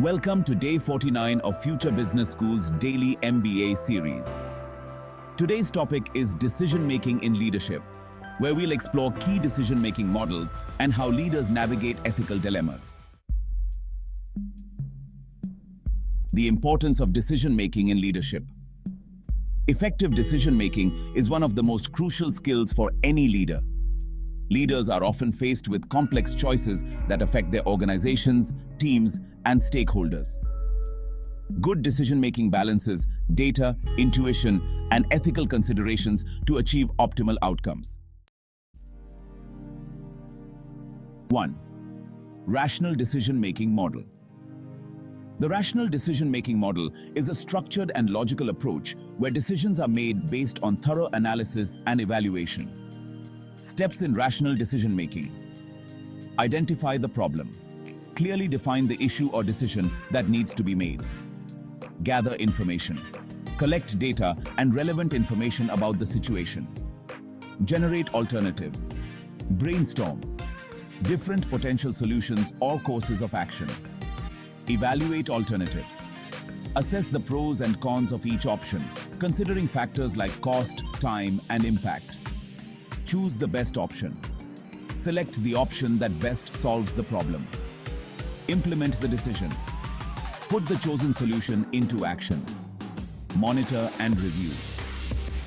Welcome to Day 49 of Future Business School's Daily MBA series. Today's topic is decision-making in leadership, where we'll explore key decision-making models and how leaders navigate ethical dilemmas. The importance of decision-making in leadership. Effective decision-making is one of the most crucial skills for any leader. Leaders are often faced with complex choices that affect their organizations, teams, and stakeholders. Good decision-making balances data, intuition, and ethical considerations to achieve optimal outcomes. 1. Rational decision-making model. The rational decision-making model is a structured and logical approach where decisions are made based on thorough analysis and evaluation. Steps in rational decision-making. Identify the problem. Clearly define the issue or decision that needs to be made. Gather information. Collect data and relevant information about the situation. Generate alternatives. Brainstorm different potential solutions or courses of action. Evaluate alternatives. Assess the pros and cons of each option, considering factors like cost, time, and impact. Choose the best option. Select the option that best solves the problem. Implement the decision. Put the chosen solution into action. Monitor and review.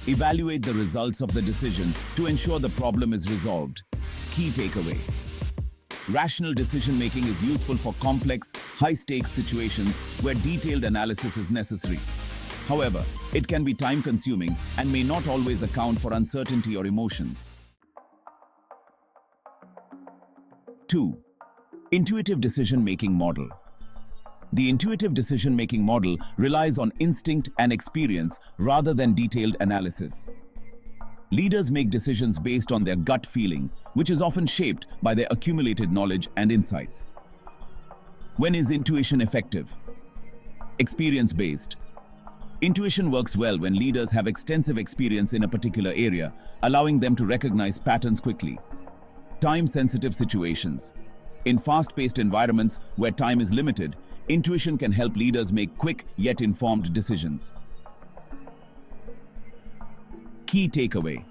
Evaluate the results of the decision to ensure the problem is resolved. Key takeaway. Rational decision-making is useful for complex, high-stakes situations where detailed analysis is necessary. However, it can be time-consuming and may not always account for uncertainty or emotions. 2. Intuitive decision-making model. The intuitive decision-making model relies on instinct and experience rather than detailed analysis. Leaders make decisions based on their gut feeling, which is often shaped by their accumulated knowledge and insights. When is intuition effective? Experience-based. Intuition works well when leaders have extensive experience in a particular area, allowing them to recognize patterns quickly. Time-sensitive situations. In fast-paced environments where time is limited, intuition can help leaders make quick yet informed decisions. Key takeaway.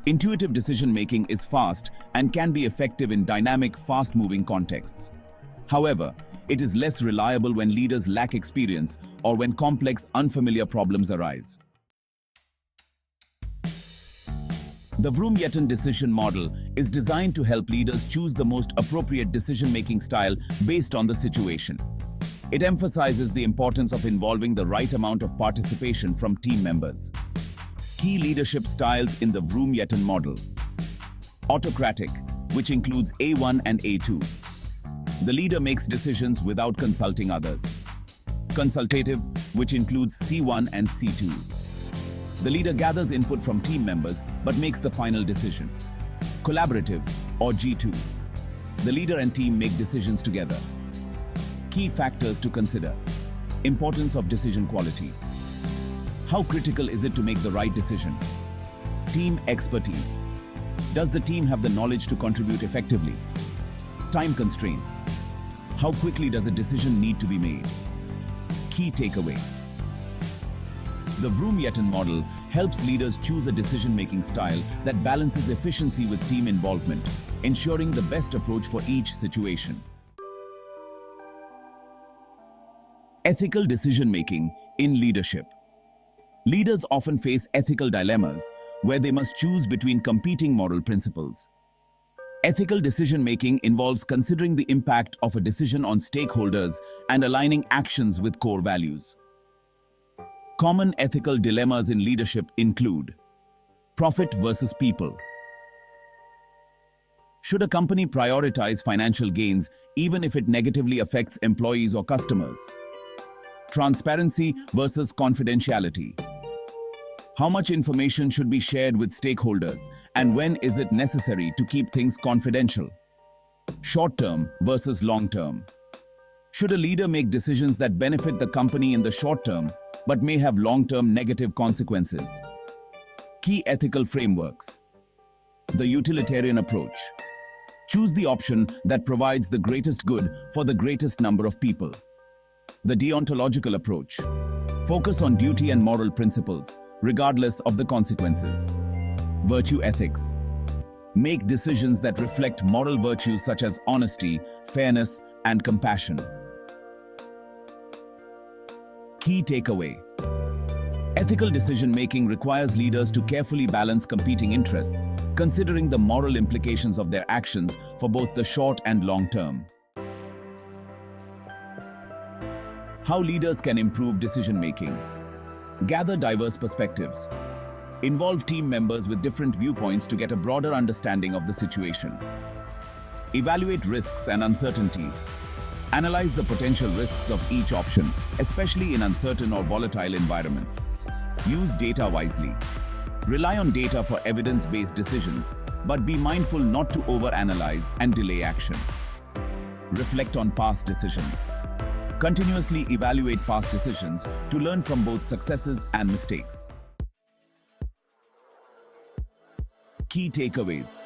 Intuitive decision-making is fast and can be effective in dynamic, fast-moving contexts. However, it is less reliable when leaders lack experience or when complex, unfamiliar problems arise. The Vroom-Yetton decision model is designed to help leaders choose the most appropriate decision-making style based on the situation. It emphasizes the importance of involving the right amount of participation from team members. Key leadership styles in the Vroom-Yetton model. Autocratic, which includes A1 and A2. The leader makes decisions without consulting others. Consultative, which includes C1 and C2. The leader gathers input from team members but makes the final decision. Collaborative, or G2. The leader and team make decisions together. Key factors to consider. Importance of decision quality. How critical is it to make the right decision? Team expertise. Does the team have the knowledge to contribute effectively? Time constraints. How quickly does a decision need to be made? Key takeaway. The Vroom-Yetton model helps leaders choose a decision-making style that balances efficiency with team involvement, ensuring the best approach for each situation. Ethical decision-making in leadership. Leaders often face ethical dilemmas where they must choose between competing moral principles. Ethical decision-making involves considering the impact of a decision on stakeholders and aligning actions with core values. Common ethical dilemmas in leadership include: profit versus people. Should a company prioritize financial gains even if it negatively affects employees or customers? Transparency versus confidentiality. How much information should be shared with stakeholders, and when is it necessary to keep things confidential? Short-term versus long-term. Should a leader make decisions that benefit the company in the short term but may have long-term negative consequences? Key ethical frameworks. The utilitarian approach. Choose the option that provides the greatest good for the greatest number of people. The deontological approach. Focus on duty and moral principles, regardless of the consequences. Virtue ethics. Make decisions that reflect moral virtues such as honesty, fairness, and compassion. Key takeaway. Ethical decision-making requires leaders to carefully balance competing interests, considering the moral implications of their actions for both the short and long term. How leaders can improve decision-making. Gather diverse perspectives. Involve team members with different viewpoints to get a broader understanding of the situation. Evaluate risks and uncertainties. Analyze the potential risks of each option, especially in uncertain or volatile environments. Use data wisely. Rely on data for evidence-based decisions, but be mindful not to overanalyze and delay action. Reflect on past decisions. Continuously evaluate past decisions to learn from both successes and mistakes. Key takeaways.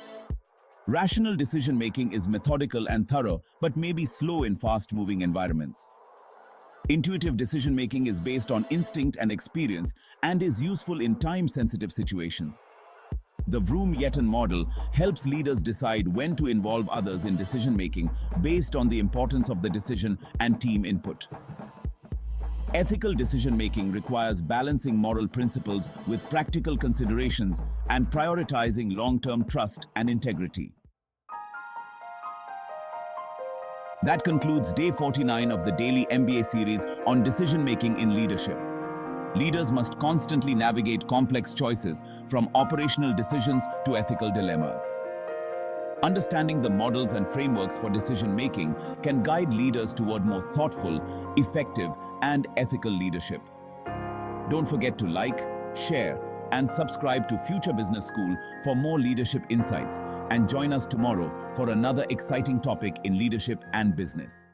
Rational decision-making is methodical and thorough, but may be slow in fast-moving environments. Intuitive decision-making is based on instinct and experience and is useful in time-sensitive situations. The Vroom-Yetton model helps leaders decide when to involve others in decision-making based on the importance of the decision and team input. Ethical decision-making requires balancing moral principles with practical considerations and prioritizing long-term trust and integrity. That concludes Day 49 of the Daily MBA series on decision-making in leadership. Leaders must constantly navigate complex choices, from operational decisions to ethical dilemmas. Understanding the models and frameworks for decision-making can guide leaders toward more thoughtful, effective, and ethical leadership. Don't forget to like, share, and subscribe to Future Business School for more leadership insights, and join us tomorrow for another exciting topic in leadership and business.